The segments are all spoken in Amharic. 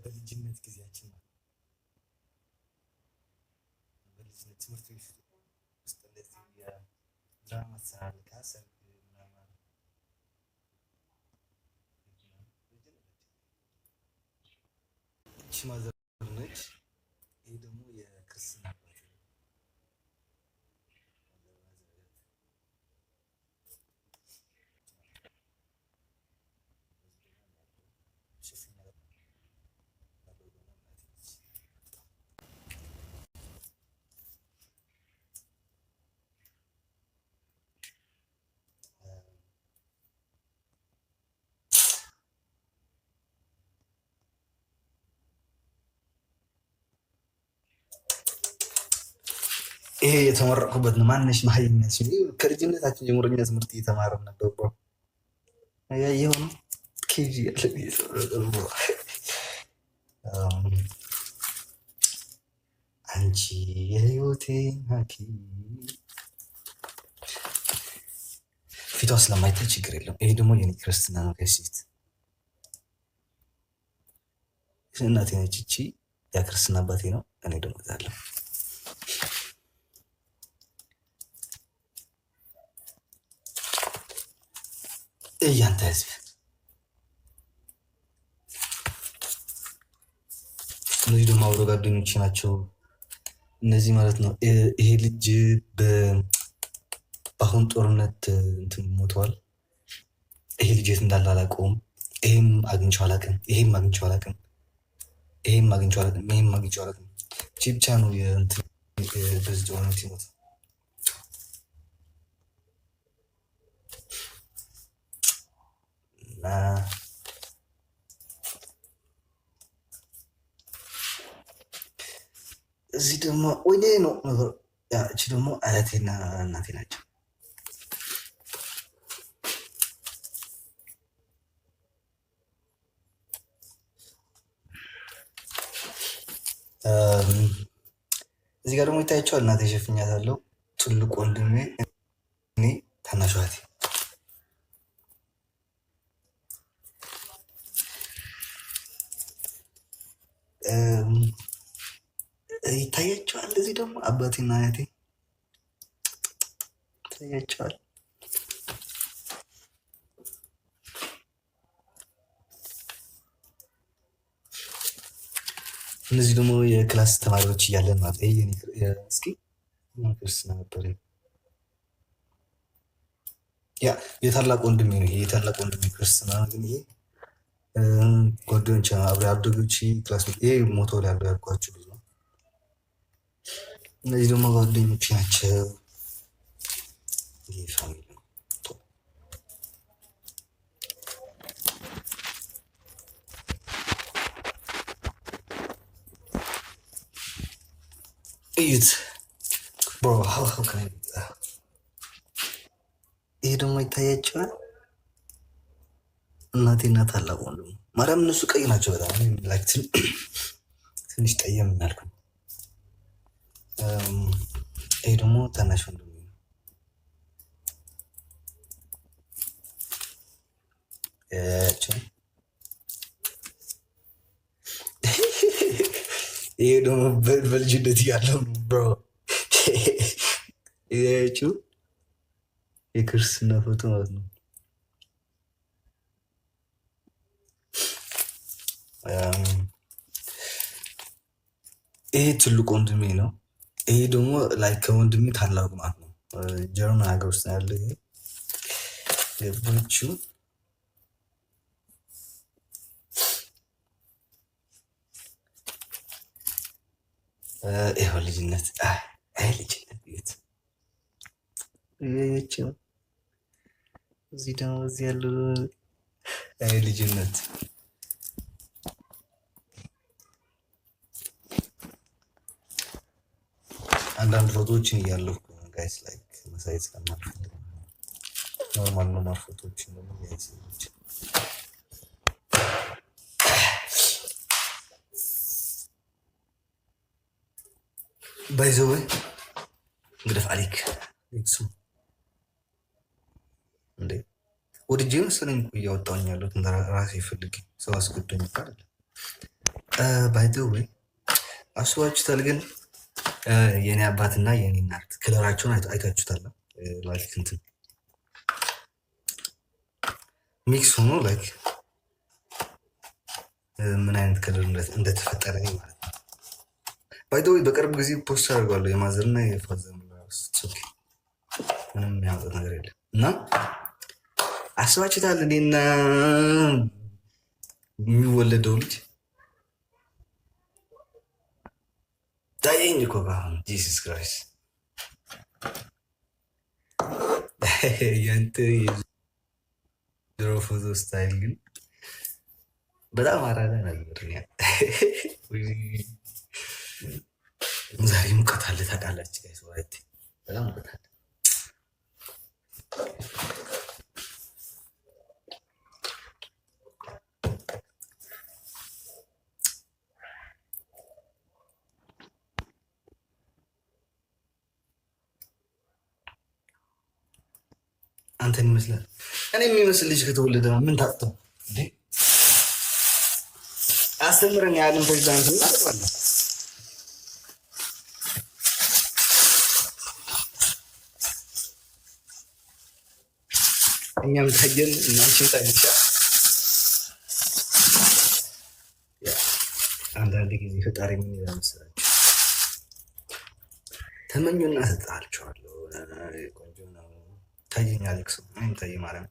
በልጅነት ጊዜያችን በልጅነት ትምህርት ቤት ውስጥ እንደዚህ የድራማ ተሰራል ካሰብ ምናምን እቺ ማዘር ነች። ይሄ ደግሞ የክርስትና አባት ነው። ይሄ የተመረቁበት ነው። ማነሽ መሀይነት ከልጅነታችን ጀምሮ እኛ ትምህርት እየተማረን ነበር። ብሮ ያየው ነው ኬጂ ያለ አንቺ የህይወቴ ሐኪም ፊቷ ስለማይታይ ችግር የለም። ይሄ ደግሞ የኔ ክርስትና ነው። ከሴት እናቴ ነች። እቺ የክርስትና አባቴ ነው። እኔ ደግሞ እዛለሁ እያንተ ህዝብ እነዚህ ደግሞ አብሮ ጓደኞቼ ናቸው። እነዚህ ማለት ነው። ይሄ ልጅ በአሁን ጦርነት እንትን ሞተዋል። ይሄ ልጅ የት እንዳለ አላውቀውም። ይሄም አግኝቼው አላውቅም። ይሄም አግኝቼው አላውቅም። ይሄም አግኝቼው አላውቅም። ይሄም አግኝቼው አላውቅም። እቺ ብቻ ነው የእንትን በዚህ ጦርነት ይሞት እዚህ ደግሞ ወይኔ ነው ነገር። እቺ ደግሞ አያቴና እናቴ ናቸው። እዚህ ጋር ደግሞ ይታያቸዋል። እናቴ ሸፍኛታለሁ። ትልቅ ወንድሜ እኔ ታናሽ እህቴ ይታያቸዋል። እዚህ ደግሞ አባቴና አያቴ ይታያቸዋል። እነዚህ ደግሞ የክላስ ተማሪዎች እያለን ማለት እስኪ ክርስትና ነበር። ያ የታላቅ ወንድሜ ነው። ይሄ የታላቅ ወንድሜ ክርስትና ነው። ግን ይሄ ጓደኞች አብረ አደጎች ክላስ ይሄ ሞቶ ላይ ያለው ያልኳቸው ልጅ ነው። እነዚህ ደግሞ ጓደኞች ናቸው። ይሄ ፋሚሊ ነው። እዩት ብሮ ይሄ ደግሞ ይታያቸዋል። እናቴና ታላቅ ወንድሙ ማርያም እነሱ ቀይ ናቸው በጣም ትንሽ ጠየም እናልኩ። ይሄ ደግሞ ታናሽ ወንድሙ ነው። ይሄ ደግሞ በልጅነት ያለው ነው ብሮ። ይሄችሁ የክርስትና ፎቶ ማለት ነው። ይሄ ትልቅ ወንድሜ ነው። ይሄ ደግሞ ላይ ከወንድሜ ታላቁ ማለት ነው። ጀርመን ሀገር ውስጥ ያለ ይሄ የብቹ ይኸው ልጅነት ልጅነት ቤት ይችው እዚህ ደግሞ እዚህ ያሉ ልጅነት አንዳንድ ፎቶዎችን እያለፍኩ ጋይስ ላይክ መሳየት ስለማልፈልግ ኖርማል ኖርማል ፎቶዎችን ደግሞ ያይሰች ባይዘወይ እንግዲህ አሊክ እሱ እንዴ ወደ ጄምስ ነኝ እያወጣሁኝ ያለሁት ራሴ ፈልጌ ሰው አስገዶኝ አይደል። ባይ ዘ ወይ አስባችሁታል ግን የኔ አባትና የኔ እናት ከለራቸውን አይታችሁታል? ላይክ እንትን ሚክስ ሆኖ ላይክ ምን አይነት ከለር እንደተፈጠረ ማለት ነው። ባይ ዘ ወይ በቅርብ ጊዜ ፖስት አድርጓለሁ የማዘርና የፋዘር ምንም የሚያመጣት ነገር የለም እና አስባችሁታል እኔና የሚወለደው ልጅ ታየኝ እኮ ካሁን ጂሰስ ክራይስት ያንተ የድሮ ፎቶ ስታይል ግን በጣም አራዳ ነበር። ዛሬ ሙቀት አለ ታውቃላችሁ ጋይስ፣ በጣም ሙቀት አለ። አንተን ይመስላል። እኔ የሚመስል ልጅ ከተወለደ ምን ታጥተው እንዴ? አስተምረን የዓለም ፕሬዚዳንት እናጥባለን። እኛም ታየን እናንቺን ታይቻ። አንዳንድ ጊዜ ፈጣሪ ምን ይላል መሰላችሁ? ተመኙና እሰጥሃለሁ። ቆንጆ ነው። ታየኝ አሌክስ ወይም ታየ ማርያም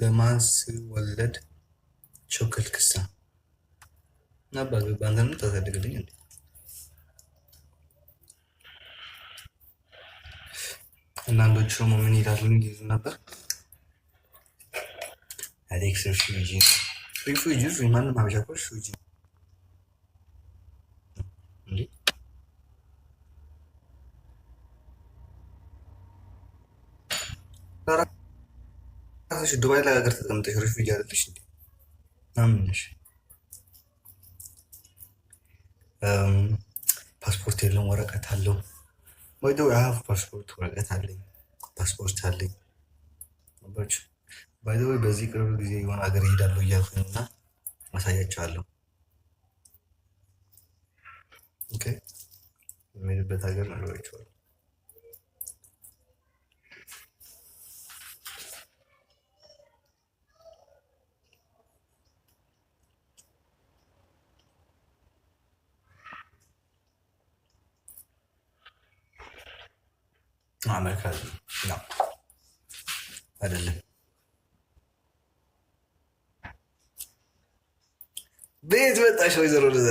ለማስወለድ ቾክል ክሳ ነባ ባንተንም ታሳድግልኝ እንዴ? እናንዶቹ ደግሞ ምን ይላሉ? ይዙ ነበር አሌክስ ሪፉጂ ማንም አበሻኮች ፉጂ እንዴ? ራስሽ ዱባይ ላይ ሀገር ተቀምጠሽ ሪፉጂ አይደለሽ እንዴ? ምንሽ ፓስፖርት የለም ወረቀት አለው ወይ? ሀፍ ፓስፖርት ወረቀት አለኝ፣ ፓስፖርት አለኝ። ባይ ዘ ወይ በዚህ ቅርብ ጊዜ የሆነ ሀገር እሄዳለሁ እያልኩኝ እና ማሳያቸዋለሁ። ኦኬ የሚሄድበት ሀገር ነግሯቸዋለሁ። አሜሪካ ነው አይደለም። ቤት መጣሽ ወይዘሮ ለዛ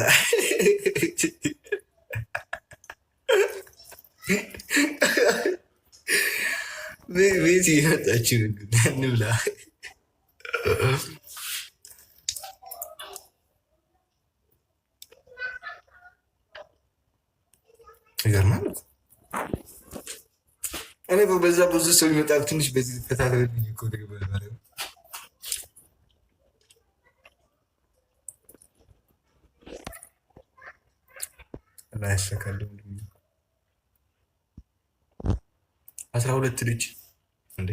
ቤት እየመጣችው እንብላ። ይገርማል። እኔ በዛ ብዙ ሰው ይመጣል። ትንሽ በዚህ ተታተል እኮ ያሸካለ 12 ልጅ እንዴ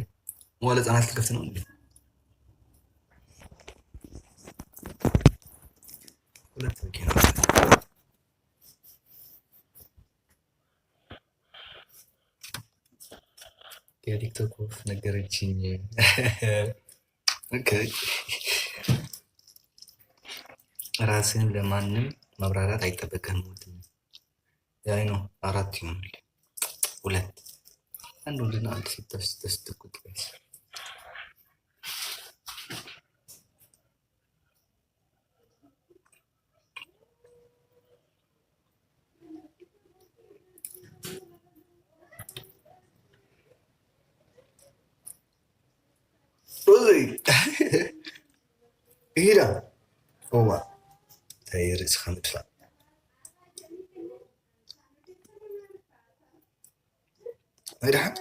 ዋለ ህጻናት ልከፍት ነው እንዴ? ሁለት መኪና የቲክቶክ ወፍ ነገረችኝ። ራስን ለማንም ማብራራት አይጠበቅም። ያይ ነው 4 ይሆናል 2 አንድ ወንድና አንድ ሴት ተስተኩት ሄዳ ዋ ተይርስ ከምትፋ አይደል?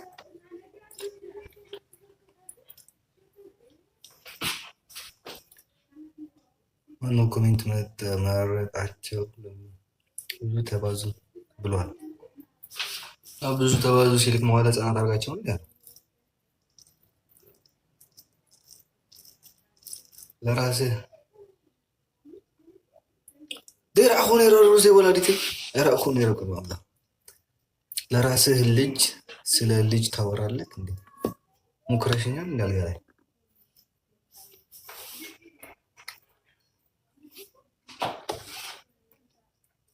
ማነው ኮሜንት መረጣቸው? ብዙ ተባዙ ብሏል። ብዙ ተባዙ ሲልክ መዋለ ህጻናት አድርጋቸው ነው ለራስህ ደር አሁን የረሩ ዘ ወላዲት አሁን የረሩ ባላ ለራስህ ልጅ ስለ ልጅ ታወራለህ እንዴ? ሙክረሽኛል እንዳልገላይ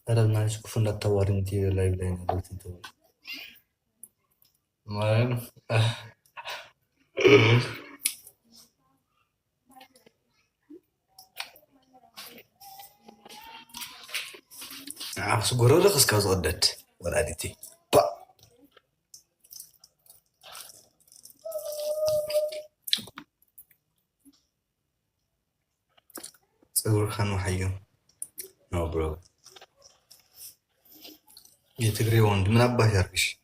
አረብናች ኩፍ እንዳታዋሪኝ ላይ ላይ ነው እንትን ማን عارف سقورة ولا خسكا زودت ولا ديتي با سقور خانو حيو نو برو يتغري وند من أبا ياركش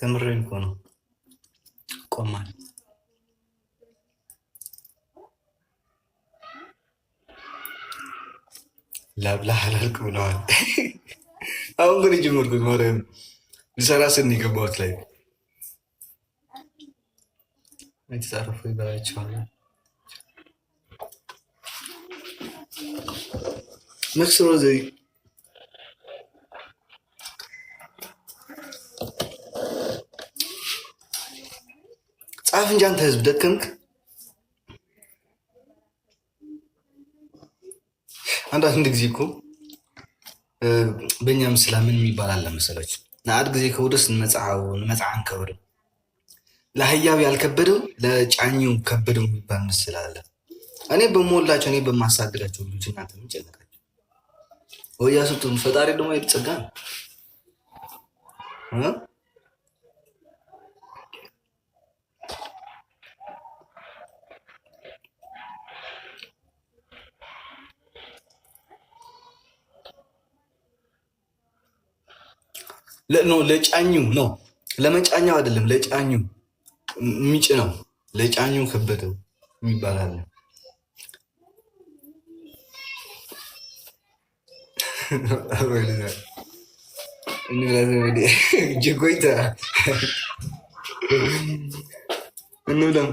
تمرين كونو ቆማል ላብላ አላልክ ብለዋል። አሁን ግን የጀመርኩት ማርያም ልሰራ ስን የገባሁት ላይ የተጻረፉ ይበላቸዋል። ነክስሮ ዘይ ጻፍ እንጂ አንተ ህዝብ ደከምክ። አንዳንድ ጊዜ እኮ በእኛ ምስላ ምን የሚባል አለ መሰላችሁ? ንአድ ጊዜ ከወደስ ንመፅዓን ከብር ለህያብ ያልከበደው ለጫኚው ከበደው የሚባል ምስል አለ። እኔ በሞላቸው እኔ በማሳድጋቸው ልጆች እናንተ ምን ጨነቃቸው? ወያ ስትሆን ፈጣሪ ደግሞ የተጸጋ ነው። ለጫኙ ነው ለመጫኛው አይደለም፣ ለጫኙ ሚጭ ነው። ለጫኙ ከበደው የሚባል አለ። ጀጎይታ እንብለም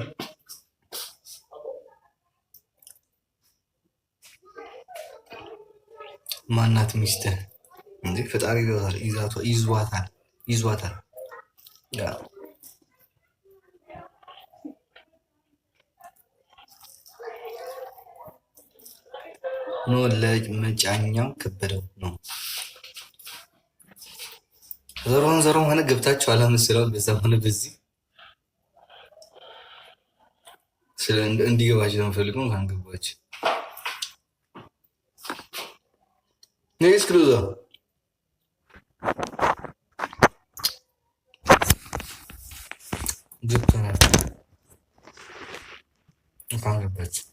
ማናት ሚስትህ እንዴ? ፈጣሪ ይዟታል። ኖ ለመጫኛው ከበደው ነው። ዘሮን ሆነ ገብታችሁ አላመስለዋል። በዛም ሆነ በዚህ እንዲገባችሁ ነው ፈልገው ካንገባችሁ ነይስ ክሩዛ ገብተናል ካንገባችሁ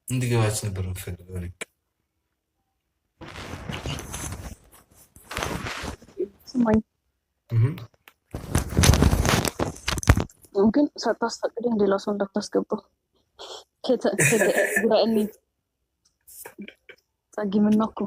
እንዲገባችሁ ነበር የምፈልገው። ስማኝ ግን ሳታስፈቅድ ሌላ ሰው እንዳታስገባው። ጉራእኒ ጸጊ ምናኩ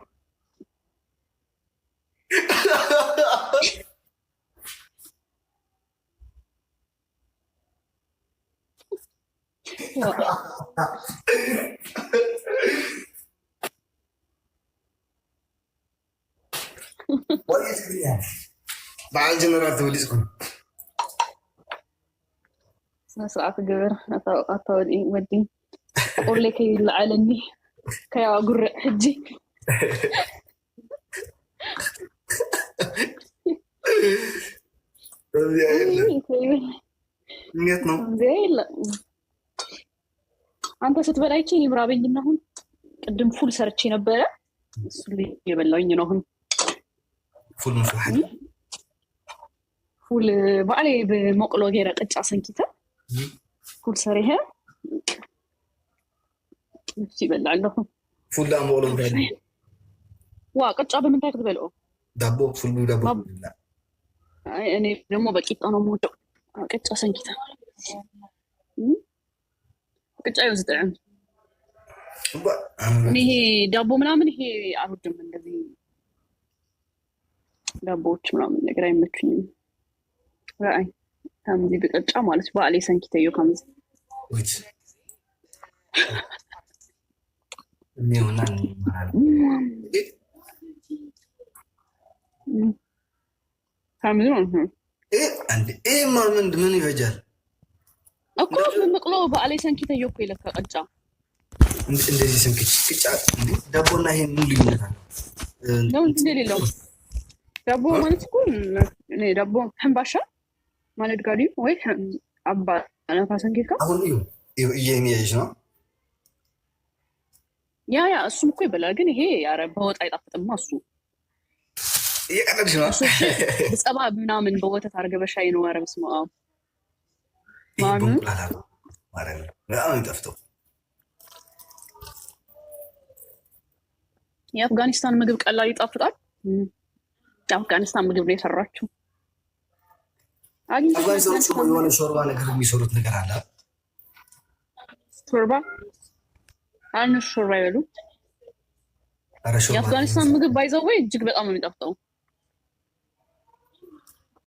بعد جنرال توليسكم سنسرعة قبر أطاولي ودي أقول لك يلعلني كي أقول حجي አንተ ስትበላይቺ እኔ ምራበኝና አሁን ቅድም ፉል ሰርቼ ነበረ። እሱ የበላኝ ነው አሁን ፉል መስዋዕት ፉል ባለ በመቅሎ ገራ ቅጫ ሰንኪታ ፉል ሰሪሄ نفسي بلعله فول دابو ولا دابو وقطع بمن تاكل بلعه دابو فول دابو لا እኔ ደግሞ በቂጣ ነው የምወደው ቅጫ ሰንኪታ ቅጫ ይወዝጥዕም ይሄ ዳቦ ምናምን ይሄ አልወድም እንደዚህ ዳቦዎች ምናምን ነገር አይመቹኝም ራይ ከምዚ በቅጫ ማለት ባሌ ሰንኪታዮ ከምዚ ወይስ ሚውናን ማለት ከምዚ ነው አንድ ማምን ምን ይፈጃል እኮ ምንቅሎ ባሌ ሰንኪታዮ እኮ ይለካ ቅጫ እንደዚህ ሰንኪት ቅጫ ዳቦና ይሄን ምን ልዩነት አለው ነው እንደሌለው ዳቦ ማለት እኮ እኔ ዳቦ ሕምባሻ ማለት ጋር ወይ አባ انا فاسنكيካ አሁን ይሄ ነው ያ እሱም እኮ ይበላል ግን ይሄ ያረ በወጥ አይጣፍጥም እሱ ይቀርሽ ነው በጸባ ምናምን በወተት አርገ በሻይ ነው አረ በስመ አብ ማረም በጣም ይጣፍጠው የአፍጋኒስታን ምግብ ቀላል ይጣፍጣል የአፍጋኒስታን ምግብ ነው የሰራችው አፍጋኒስታን የሆነ ሾርባ ነገር የሚሰሩት ነገር አለ ሾርባ አንድ ሾርባ ይበሉ የአፍጋኒስታን ምግብ ባይዘው ወይ እጅግ በጣም ነው የሚጣፍጠው